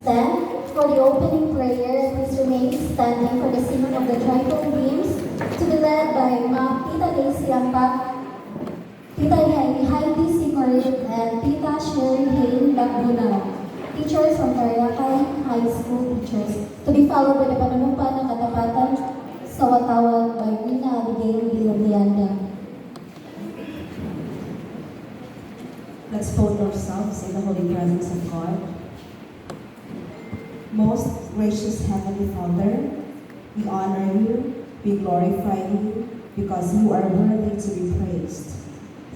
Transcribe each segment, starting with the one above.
Stand for the opening prayer. Please remain standing for the singing of the joyful hymns to be led by Ma'am Tita Daisy Ampak, Tita Heidi Simorit, and Tita Sherry Hayne Lagbunao, teachers from Tarlacan High School teachers, to be followed by the panunumpa ng katapatan sa watawag by Rina Abigail Villarreal. Let's put ourselves in the holy presence of God. Most gracious Heavenly Father, we honor you, we glorify you, because you are worthy to be praised.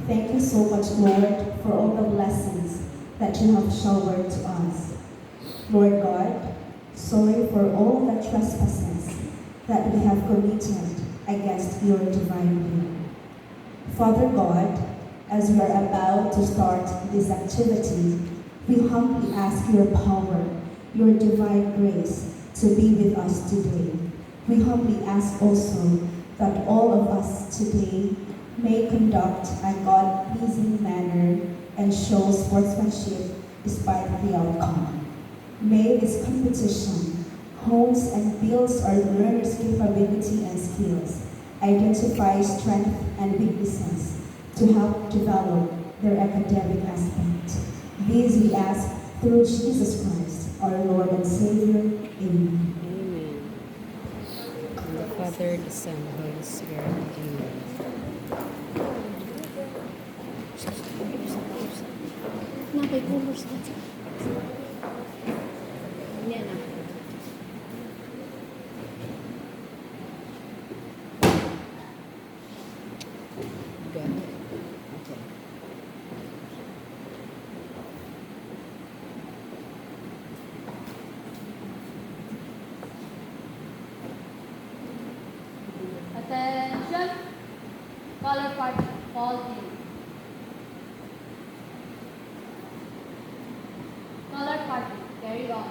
Thank you so much, Lord, for all the blessings that you have showered to us. Lord God, sorry for all the trespasses that we have committed against your divine will. Father God, as we are about to start this activity, we humbly ask your power, your divine grace to be with us today. We humbly ask also that all of us today may conduct a God-pleasing manner and show sportsmanship despite the outcome. May this competition hones and builds our learners' capability and skills, identify strength and weaknesses to help develop their academic aspect. These we ask through Jesus Christ, our Lord and Savior. Amen. Amen. In the Father, the Son, the Holy Spirit. Amen. Nakay-kumers na. Yan na. Got it. Okay. Attention! Color party, fall in. Color party, carry on.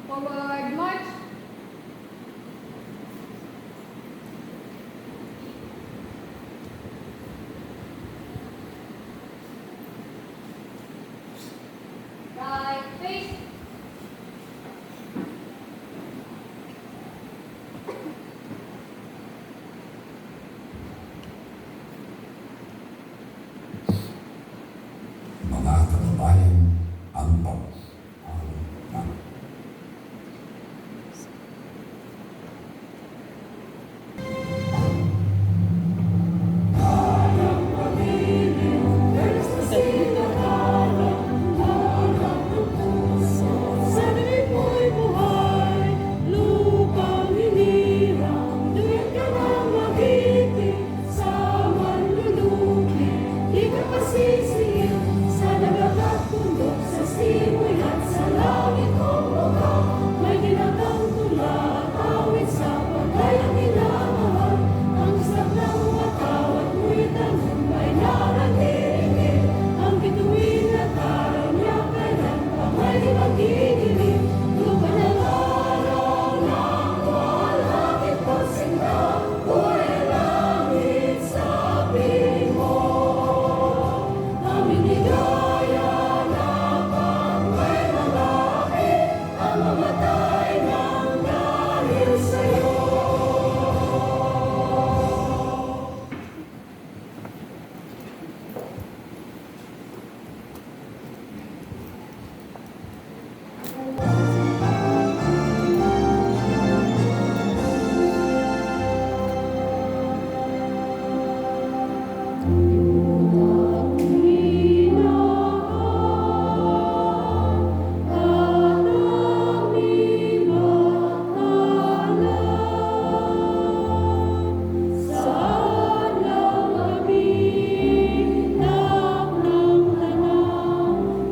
Forward march. Right face. Mga kababayan, ang pag-aaral. Sana'y mo'y buhay, lupang hinirang, tuwid ka nang magiting sa manlulupi. Di ka pasisingil sa dagat at bundok, sa simoy at sa langit kung muka. May ginagang tula at awit sa pagkayang minamahal. Ang isang ng matawat mo'y tagumpay na natiringin. Ang bituin at araw niya kailan pa may magigiling. Lupa ng araw ng walakit pagsinta, buhay langit sa piling mo. Aming ligaya na pang may lalaki, ang mamatay ng dahil sa'yo.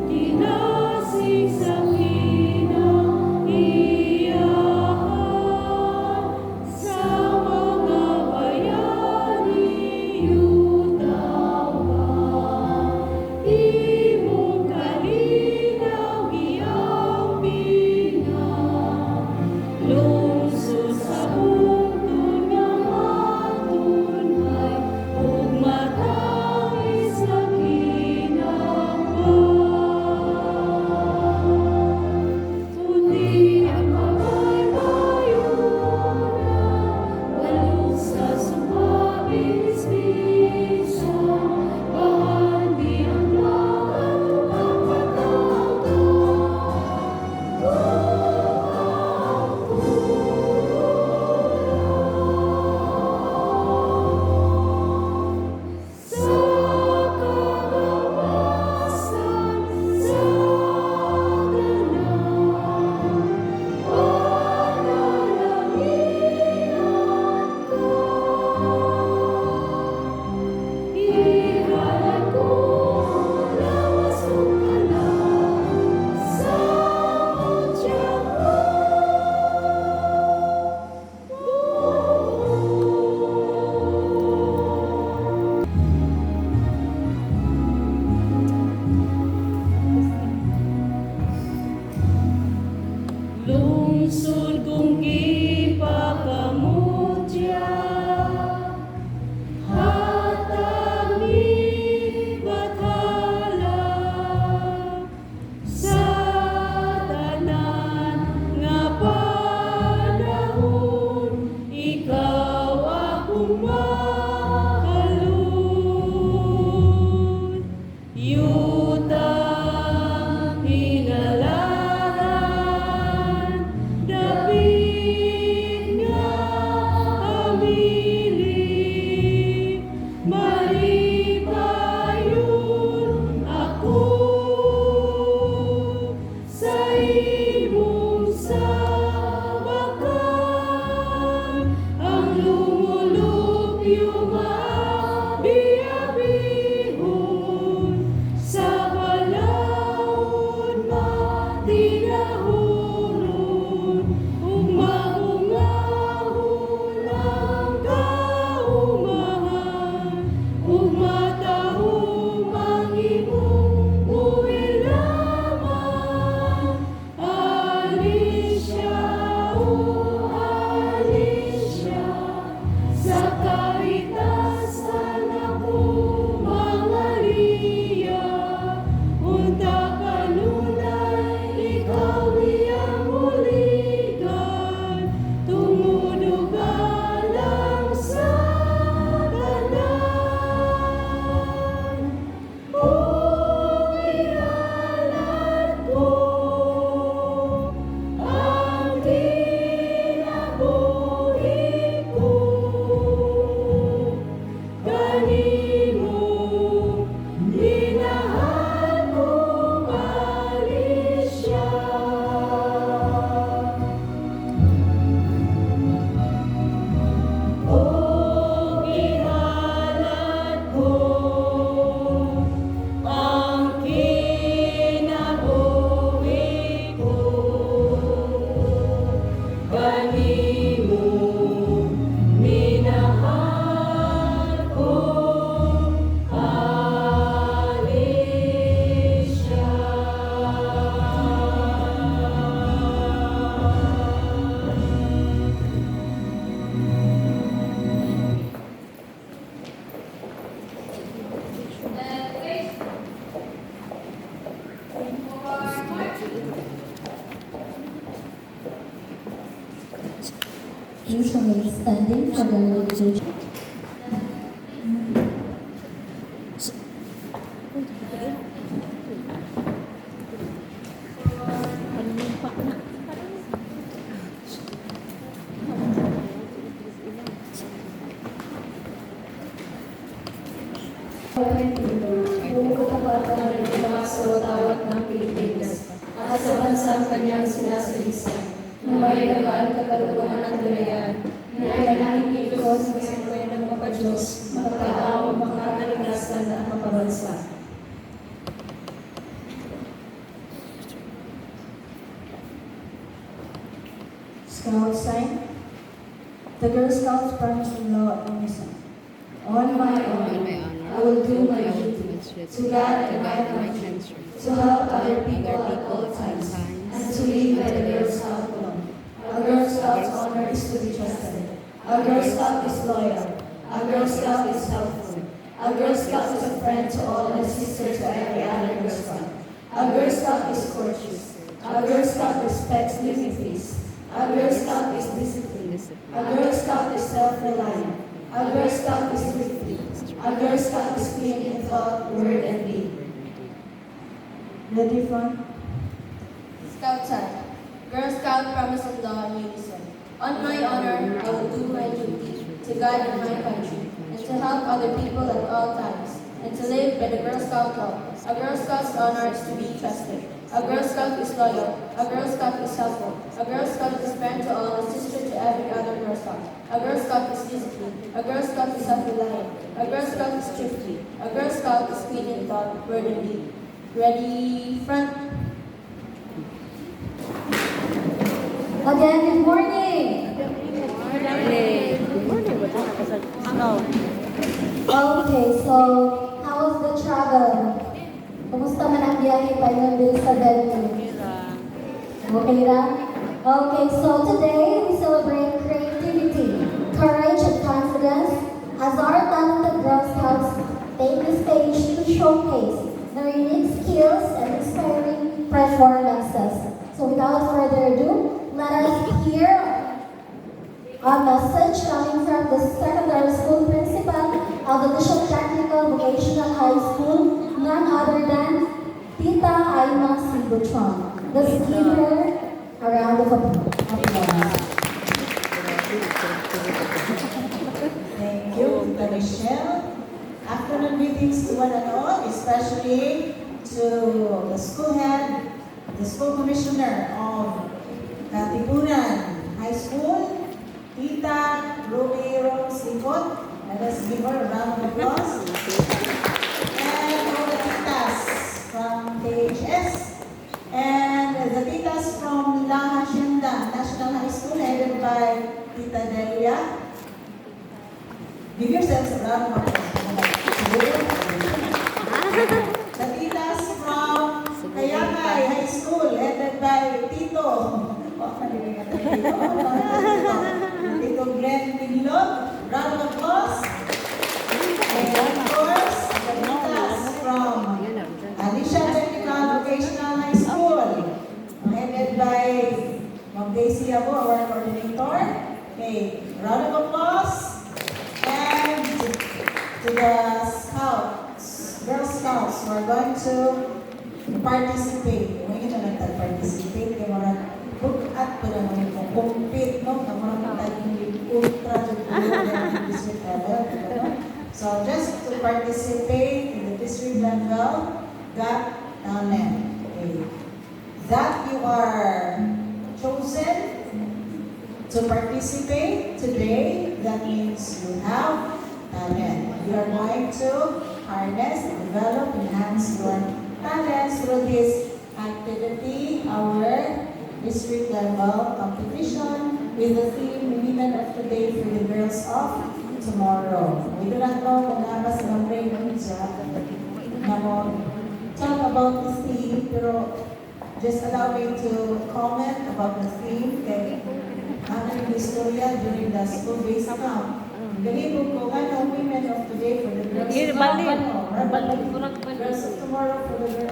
Tinasig sa Lungsod kong gipakamutya, hatag ni bathala sa tanan nga panahon, ikaw akong mahalun. Yutang hinalaran, dapit nga amili, malipayon ako sa imong sabakan. Ang lumulupyo mabiyabihon, sa balahon matinahurun, umahungahon ang kaumahan, umatahong ang imong buhay lamang. Alicia, oh Alicia, sa kahitasan ako mangalia, unta kanunay ikaw iyang uligan, tumudugan lang sa tanan. Kung ihalad ko ang kinabuhi ko, kanimo minahal kong Alicia. Kung ihalad ko ang kinabuhi ko, kanimo minahal ko Alicia. Left face. Forward march. Please remain standing for the liturgy. Buong katapatan ng mga tawat ng Pilipinas at sa bansang kanyang sinasalisa, na may nagaan kagaluhan at dalayan, na ay nanahimik ko sa kasangkaya ng mga Diyos, makatao, makakaligtasan at makabansa. Scout sign. The Girl Scouts promise in law and unison. On my On honor, my I will do my I will duty demonstrate to God and my my country, country, to help other other people at people all at all times, times, and to live by the Girl Scout law. A Girl Scout's honor is to be trusted. A Girl Scout is loyal. A Girl Scout is helpful. A Girl Scout is a friend to all and a sister to every other Girl Scout. A Girl Scout is courteous. A Girl Scout respects dignities. A Girl Scout is disciplined. A Girl Scout is self-reliant. A Girl Scout is thrifty. A Girl Scout is clean in thought, word, and deed. Ready, front? Scout sign. Girl Scout promise and law in unison. On my honor, I will do my duty to God and my country, and to help other people at all times, and to live by the Girl Scout law. A Girl Scout's honor is to be trusted. A Girl Scout is loyal. A Girl Scout is helpful. A Girl Scout is friend to all and sister to every other Girl Scout. A Girl Scout is disciplined. A Girl Scout is self-reliant. A Girl Scout is thrifty. A Girl Scout is clean in thought, word, and deed. Ready, front. Again, good morning. Good morning. Okay, so how was the travel? Kumusta man ang biyahe pa yun din sa venue? Okay lang? Okay, so today we celebrate creativity, courage, and confidence as our talented Girl Scouts take the stage to showcase their unique skills and inspiring performances. So without further ado, let us hear a message coming from the secondary school principal of the Bishop Technical Vocational High School, none other than Tita Aima Sibutron. Let's give her a round of applause. Thank you, Tita Michelle. Afternoon greetings to one and all, especially to the school head, the school commissioner of Katipunan High School, Tita Ruby Rose Lipot. Let us give her a round of applause. And all the titas from KHS, and the titas from La Hacienda National High School, headed by Tita Delia. Give yourselves a round of applause. The titas from Kayakay High School, headed by Tito. Tito Glenn Pinlog. Round of applause. And of course, the titas from Alicia Technical Vocational High School, headed by Ma'am Daisy Abo, our coordinator. Okay, round of applause. And to the Scouts, Girl Scouts, who are going to participate. Huwag nyo na nagtag-participate. Kaya mga bukat po na mga compete, no? Ang mga taging ultra district level. So just to participate in the district level, got talent. Okay. That you are chosen to participate today, that means you have talent. You are going to harness, develop, enhance your talents through this activity, our district level competition with the theme Women of Today for the Girls of Tomorrow. We do not know kung nga ba sa mga brain siya na mo talk about the theme, pero just allow me to comment about the theme kay aming istorya during the school-based camp. Galibog ko nga ng Women of Today for the Girls Girls of Tomorrow for the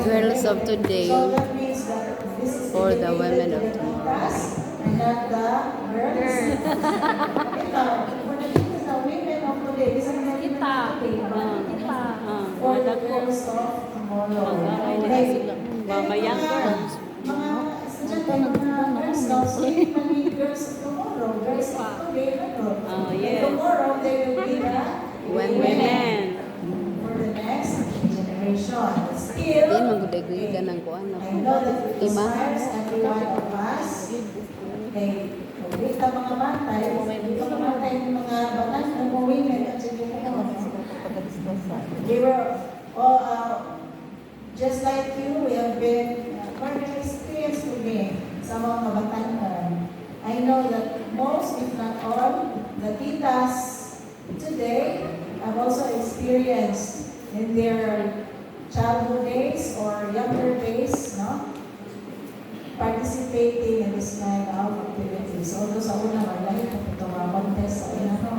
Girls of Today So that means that this is for the women of dedicated to tomorrow. us and not the girls. Ito, for the kids na Women of Today, this is the Women of Today. For the girls of tomorrow. Okay. Mamayang girls. Mga estudyante, mga girls scouts, hindi man yung girls of tomorrow. Girls of today, ano? Oh, yes. Tomorrow, they will be the Women. for the next generation. Still, Yan, maguday-guday ka ng kuwan. I know that it Ima. inspires every one of us. Okay, hindi ka mga bantay, hindi ka mamatay ng mga batang ng mga women at yung they were all, just like you, we have been quite experienced today sa mga kabataan. I know that most, if not all, the titas today have also experienced in their childhood days or younger days, no? Participating in this kind of activities. Although sa una, malayo na ito mga contest sa una, no?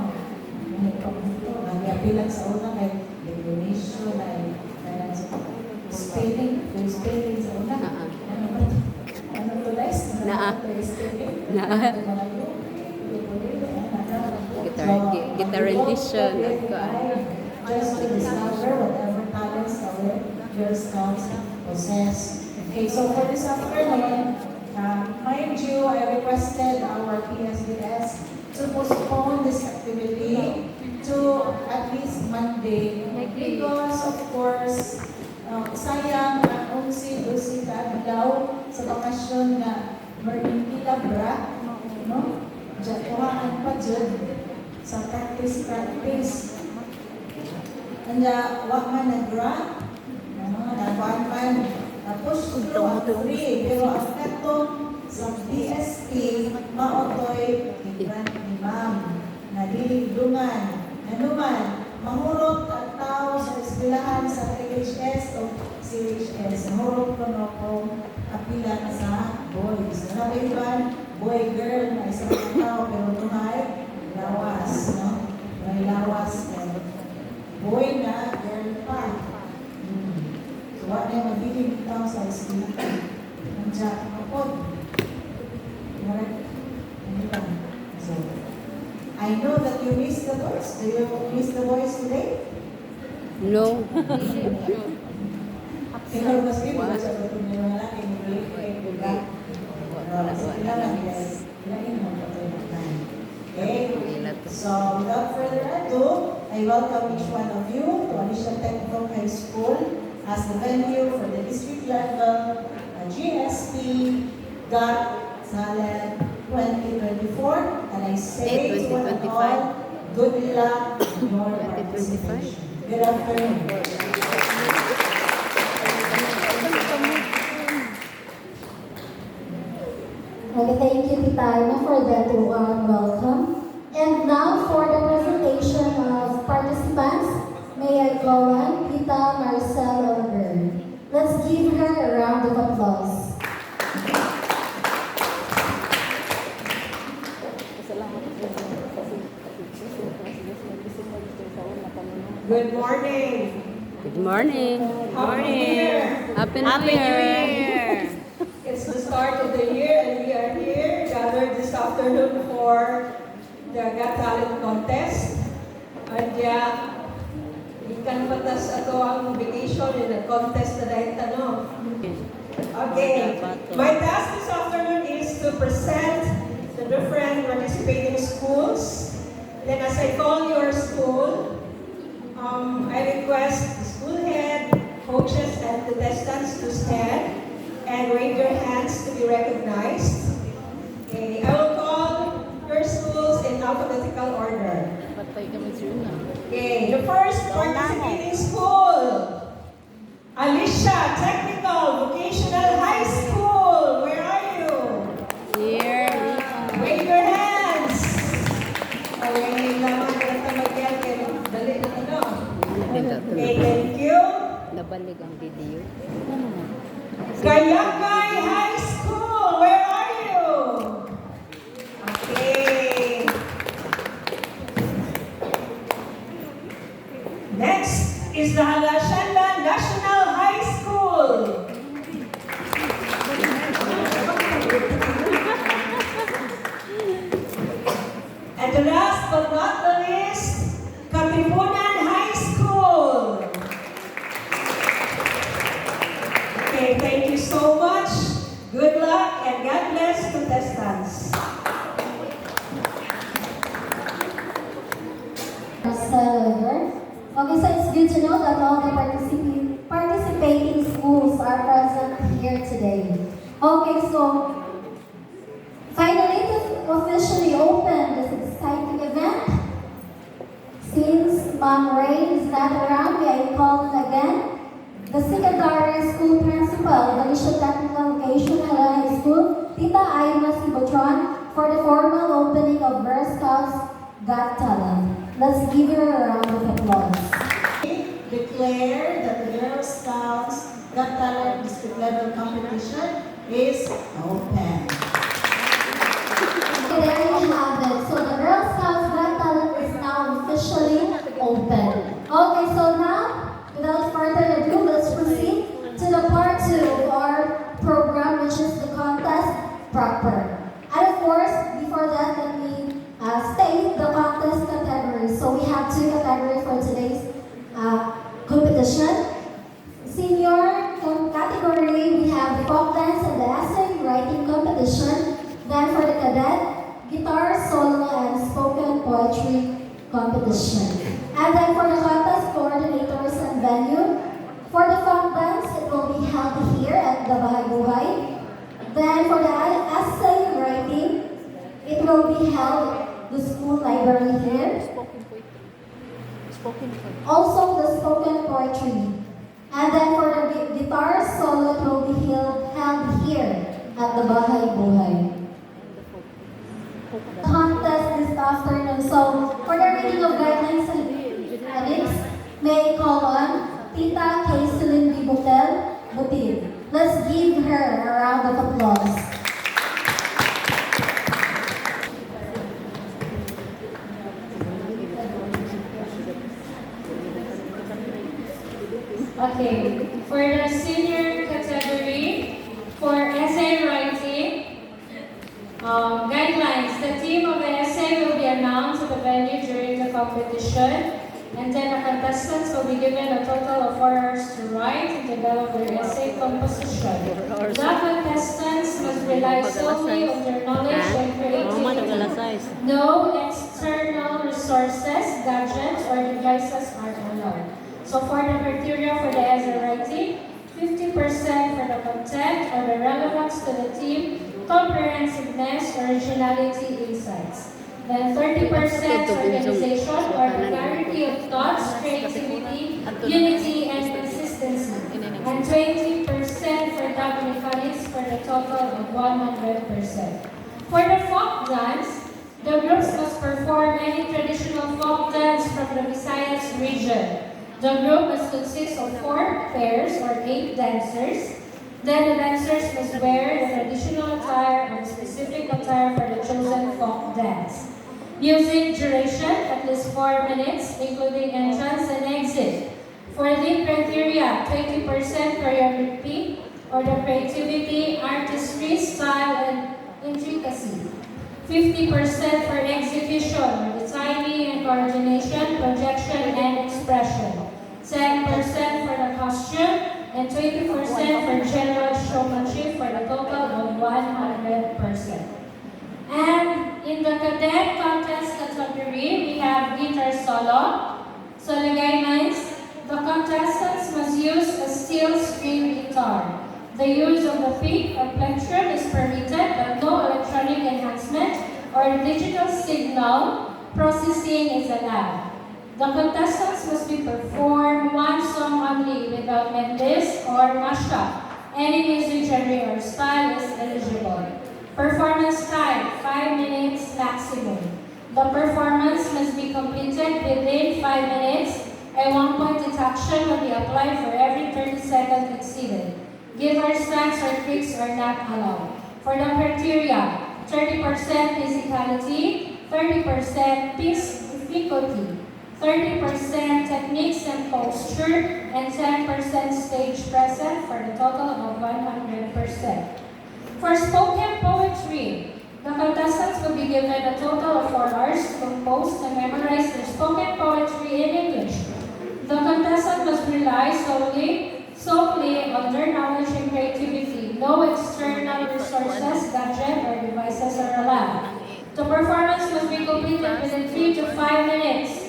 Nag-apilan sa una kay Indonesia, spelling, full spelling sa una. Ano ba ito? Ano to, guys? Guitar rendition. Just to discover whatever talents our Girl Scouts possess. Okay, so for this afternoon, mind you, I requested our PSDS to postpone this activity to at least Monday because of course, sayang ang 11-12 daw sa bakasyon na Marinila Bra, no? Diyan, kuhaan pa dyan sa practice. Anda, wak man nag-grant, nagkuhan man, push through ang free, pero ang katong sa DSP, maotoy, grant ni ma'am, nalilidungan, nanuman, mahurot ang tao sa eskwelahan sa KHS o CHS, mahurot ko no kung apila sa boys. Nabay Nandiyan ako. Alright? So, I know that you miss the voice. Do you miss the voice today? No. Ikaw mas din, wala sa batong nyo lang, inulit kayo diba? Sila lang guys. Ilain mo pa tayo ng time. Okay? So, without further ado, I welcome each one of you to Alicia Technical High School as the venue for the district level GSP GAT Talent 2024. And I say to one and all, good luck in your participation. Good afternoon. Okay, thank you, Tita Ina, for that warm welcome. And now for the presentation of participants, may I call on Tita Marcel Oliver. Let's give her a round of applause. Good morning. Good morning. Happy New Year. Happy New Year. It's the start of the year and we are here gathered this afternoon for the Got Talent Contest. And ikan patas ato ang vacation in the contest na dahil tanong. Okay, my task this afternoon is to present the different participating schools. Then as I call your school, I request the school head, coaches, and contestants to stand and raise your hands to be recognized. Okay, I will call your schools in alphabetical order. Okay, the first participating school, Alicia Technical Vocational High School. Where are you? Here. Wave your hands. Okay, naman na tamagyan kayo. Dali na ano. Okay, thank you. Nabalik ang video. Gayagay High School. Where are you? Okay. Next is the Halashanda National High School. And the last but not the least, Katipunan High School. Okay, thank you so much. Good luck and God bless contestants. Marcel Oliver. Okay, so it's good to know that all the participating schools are present here today. Okay, so finally to officially open this exciting event. Since Ma'am Ray is not around, may I call on again the secondary school principal of Alicia Technical Vocational High School, Tita Aina Sibotron, for the formal opening of Girl Scouts Got Talent. Let's give her a round of applause. Declare that the Girl Scouts Got Talent district level competition is open. Okay, there you have it. So the Girl Scouts Got Talent is now officially open. Okay, so now, without further ado, let's proceed to the part 2 of our program, which is the contest proper. And of course, before that, let me state the contest categories. So we have 2 categories for today's competition. Senior category, we have the folk dance and the essay writing competition. Then for the cadet, guitar, solo, and spoken poetry competition. And then for the contest coordinators and venue, for the folk dance, it will be held here at the Bahay Buhay. Then for the essay writing, it will be held at the school library here. Also the spoken poetry. And then for the guitar solo, it will be held here at the Bahay Buhay. Contest this afternoon. So for the reading of guidelines and edits, may I call on Tita Kayselin B. Butil. Let's give her a round of applause. Okay, for the senior category, competition. And then the contestants will be given a total of 4 hours to write and develop their essay composition. The contestants must rely solely on their knowledge and creativity. No external resources, gadgets, or devices are allowed. So for the criteria for the essay writing, 50% for the content or the relevance to the theme, comprehensiveness, originality, insights. Then 30% organization or the clarity of thoughts, creativity, unity, and consistency. And 20% for dance mechanics for the total of 100%. For the folk dance, the groups must perform any traditional folk dance from the Visayas region. The group must consist of 4 pairs or 8 dancers. Then the dancers must wear the traditional attire or specific attire for the chosen folk dance. Music duration, at least 4 minutes, including entrance and exit. For the criteria, 20% choreography or the creativity, artistry, style, and intricacy. 50% for execution, or the timing and coordination, projection, and expression. 10% for the costume, and 20% for general showmanship for the total of 100%. And in the cadet contest category, we have guitar solo. So guys, the contestants must use a steel string guitar. The use of the pick or plectrum is permitted, but no electronic enhancement or digital signal processing is allowed. The contestants must be performed one song only without medleys or mashup. Any music genre or style is eligible. Performance time, 5 minutes maximum. The performance must be completed within 5 minutes. A 1-point deduction will be applied for every 30 seconds exceeded. Giver stunts or tricks are not allowed. For the criteria, 30% physicality, 30% difficulty, 30% techniques and posture, and 10% stage presence for the total of 100%. For spoken poetry, the contestants will be given a total of 4 hours to compose and memorize their spoken poetry in English. The contestant must rely solely on their knowledge and creativity. No external resources, gadgets, or devices are allowed. The performance must be completed within 3 to 5 minutes.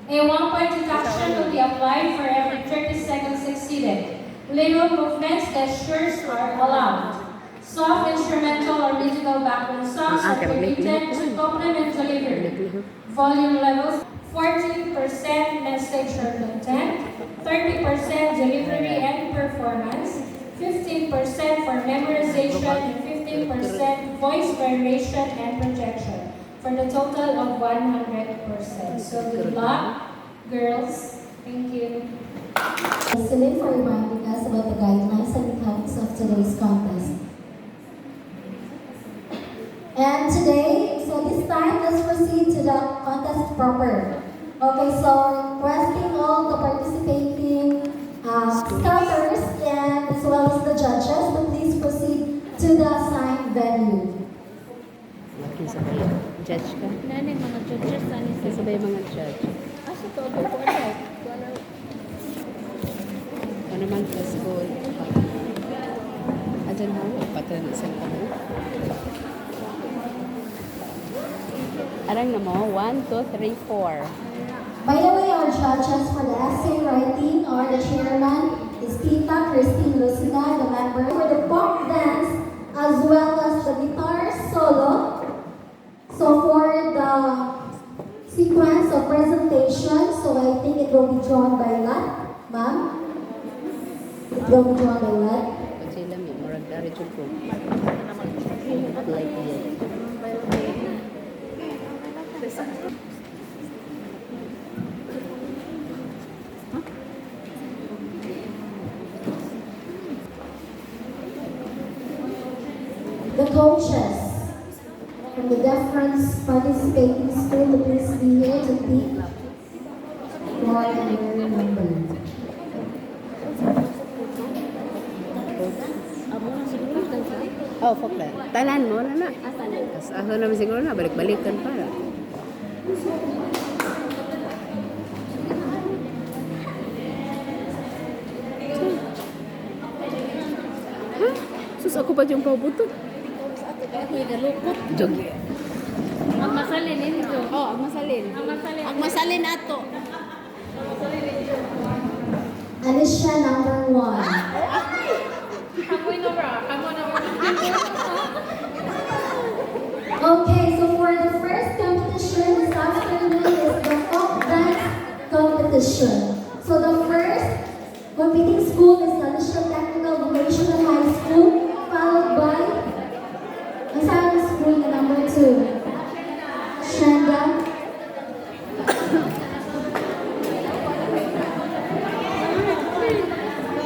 A 1-point deduction will be applied for every 30 seconds exceeded. Little movements, gestures are allowed. Soft instrumental or musical background songs are permitted to complement delivery. Volume levels, 14% message or content, 30% delivery and performance, 15% for memorization, and 15% voice variation and projection, for the total of 100%. So good luck, girls. Thank you. Celine for reminding us about the guidelines and mechanics of today's contest. And today, so this time, let's proceed to the contest proper. Okay, so requesting all the participating scouters and as well as the judges to please proceed to the assigned venue. Lagi sabay. Judge ka? Nanay, mga judges, Kasi sabay mga judge. Asa to? Ano? Ano naman ka school? Adyan mo? Patan sa kamo? Arang na mo? 1, 2, 3, 4. By the way, our judges for the essay writing are the chairman is Tita Christine Lucina, the member for the pop dance as well as the guitar solo. So for the sequence of presentation, so I think it will be drawn by lot, ma'am. It will be drawn by lot. Pag sila may murag dari ko. Like yun. The coaches from the different participating school to please be here to pick for their number. Oh, fuck that. Tanan mo na na. Tapos ako naman siguro na, balik-balikan para. ako pa yung kaubuto. Jog. Ang masalin nito. Oh, ang masalin. Ang masalin. Ang masalin ato. Alicia number 1. Kamoy na ba? Kamoy na ba? Okay, so for the first competition this afternoon is the folk dance competition. So the first competing school is Alicia Technical Vocational High School, followed by ang sa school na number 2. Shanda.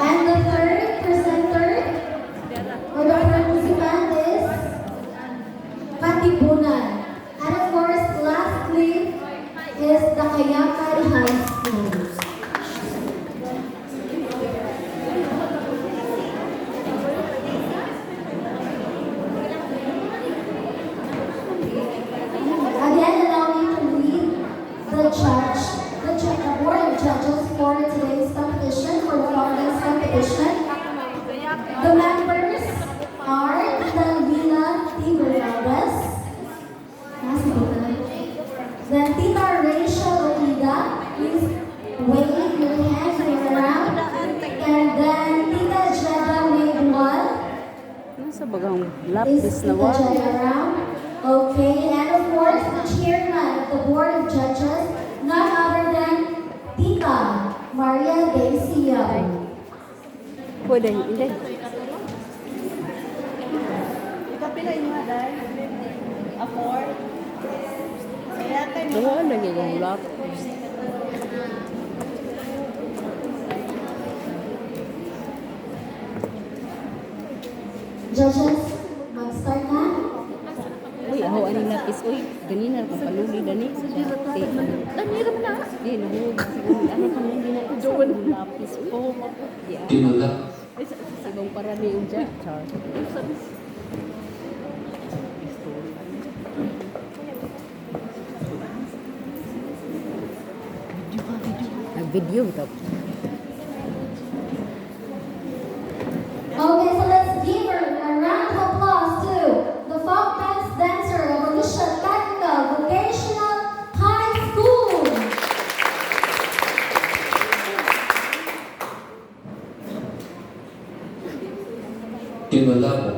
And the third presenter or the participant is Katipunan. And of course, lastly is the Kayakay High School. Again, allow me to read the board of judges for today's competition, for the following competition. The members are Dalvina T. Bernardes, then Tita Rachel Otida, please wave your hands around, and then Tita Jeda Maybual, Nasa bagang please lapis na Tita wa. Jeda around. Okay, and of course the chairman of the board of judges, none other than Tita Maria Decia. Pwede, hindi. Wala lagi yung lapis. Judges, mag-start na. Uy, ako aning lapis. Uy, ganina ka paluli dani. Dani ra man na. Di nuhod. Ano ka man din ako jowan lapis. Oh, yeah. Tinula. Ay, sa ibang parami yung dyan. Char. Nag-video ito. Okay, so let's give her a round of applause to the folk dance dancer of Alicia Technical Vocational High School. Tinula mo.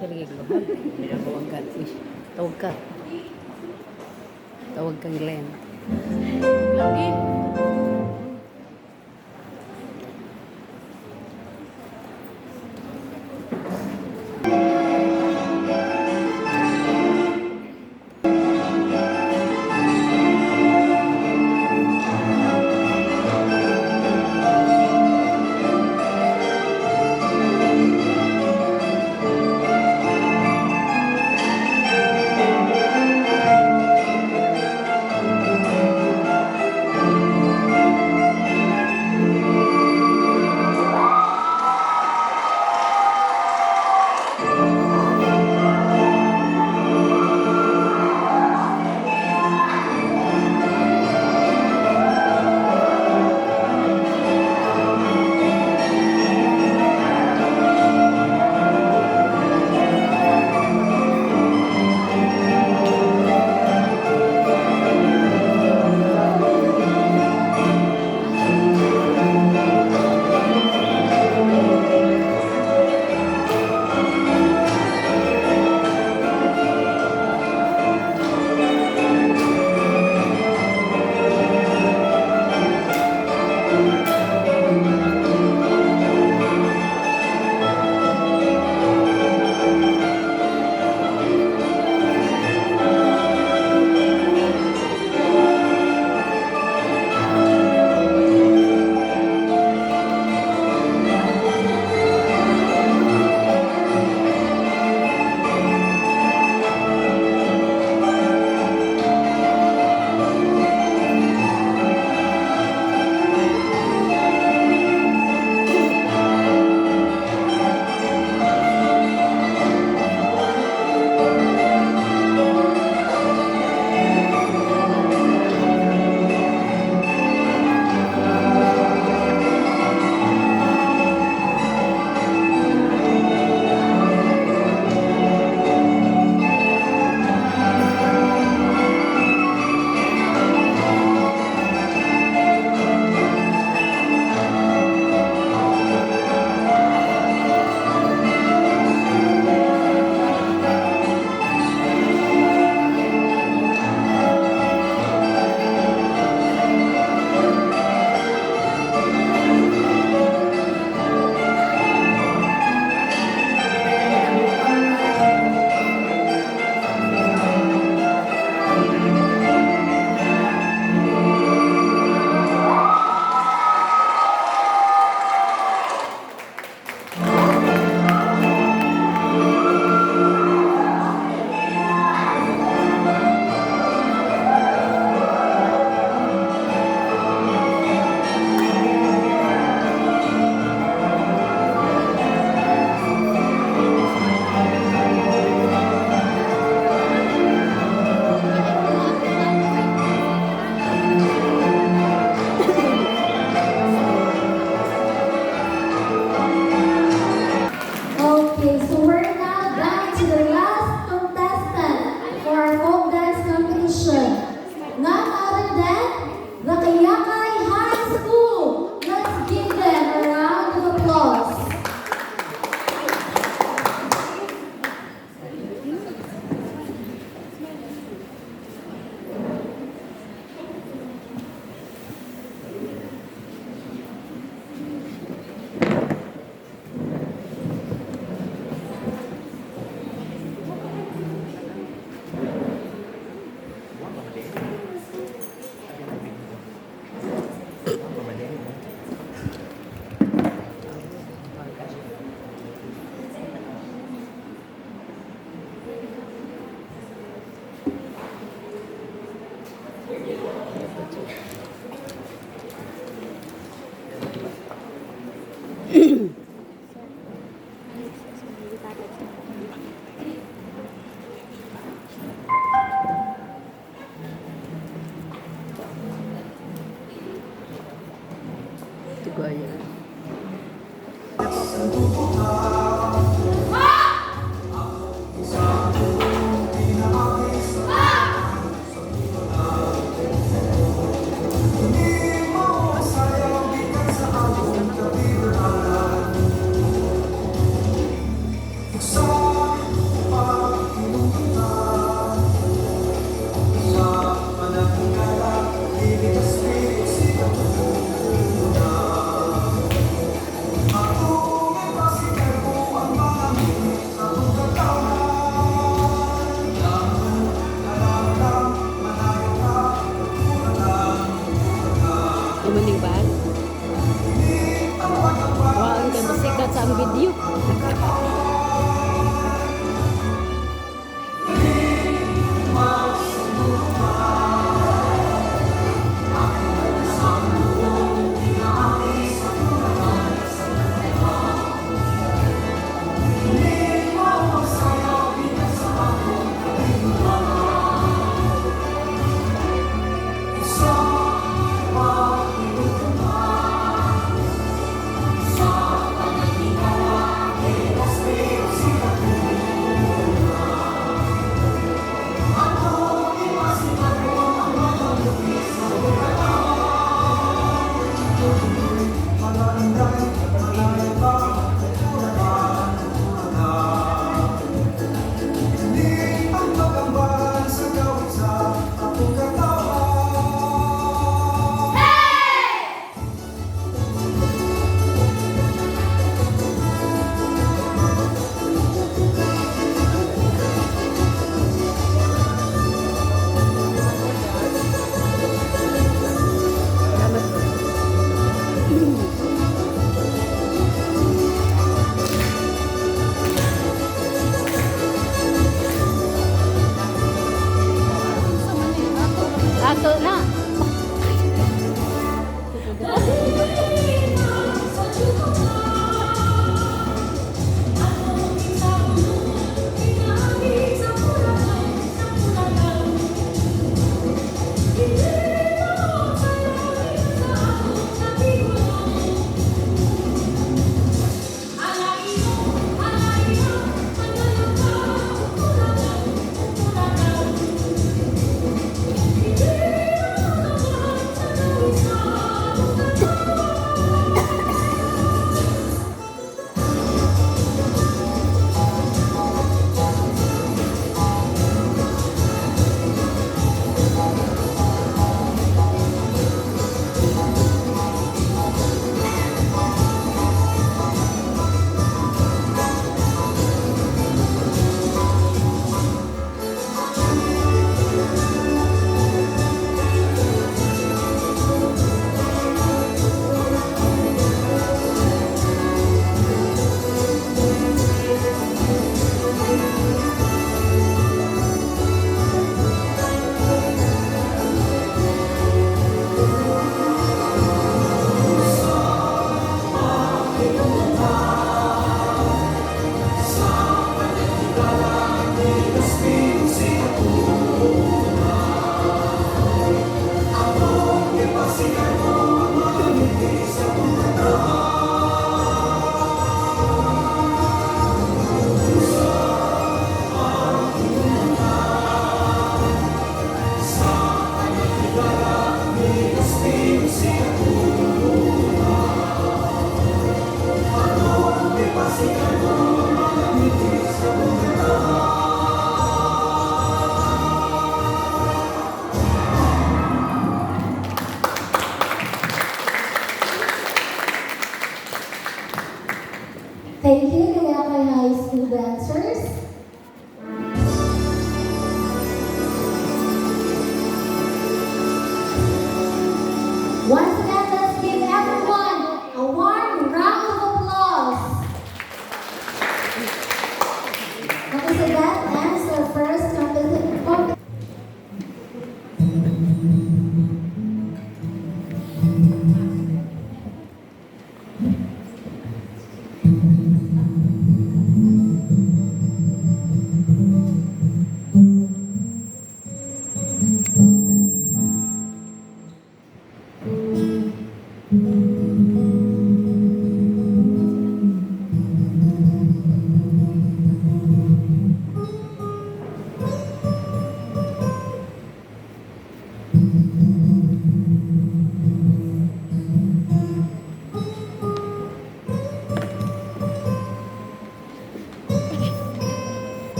Sige, gluhag. Tawagan. Uy, tawag ka. Tawag kang Glenn. Lagi. Tugaya. dancers. Once again, let's give everyone a warm round of applause. Okay, so that ends our first competition.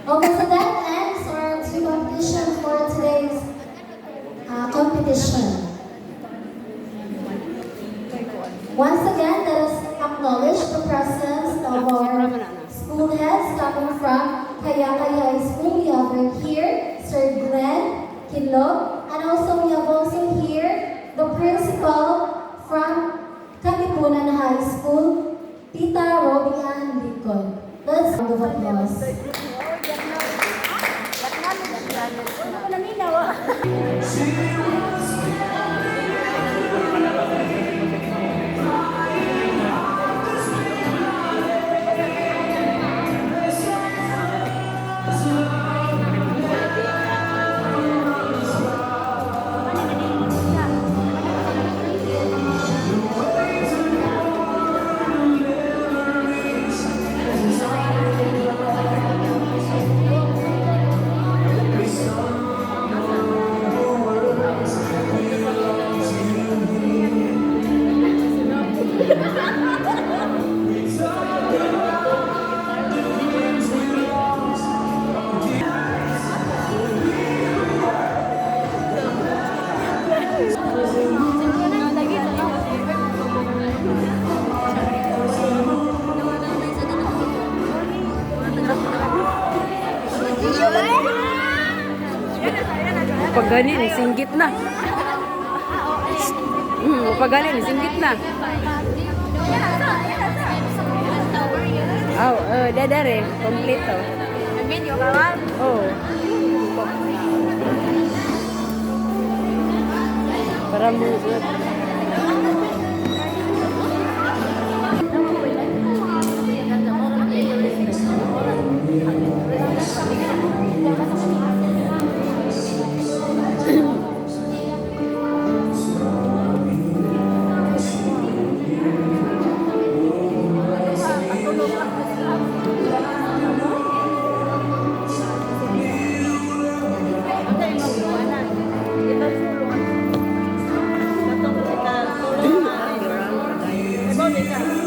Okay, so that ends our two competition for today's competition. Once again, let us acknowledge the presence of our school heads coming from Kayakay High School. We have right here Sir Glenn Kinlog, and also we have also here the principal from Katipunan High School, Tita Robbie Ann Lincoln. Let's round of applause. Pag ganin, singgit na. Pag ganin, singgit na. Oh, dadare, kompleto. Video ka ba? Oh. Kamuot. Ito, kita tulong na. Ito, kita.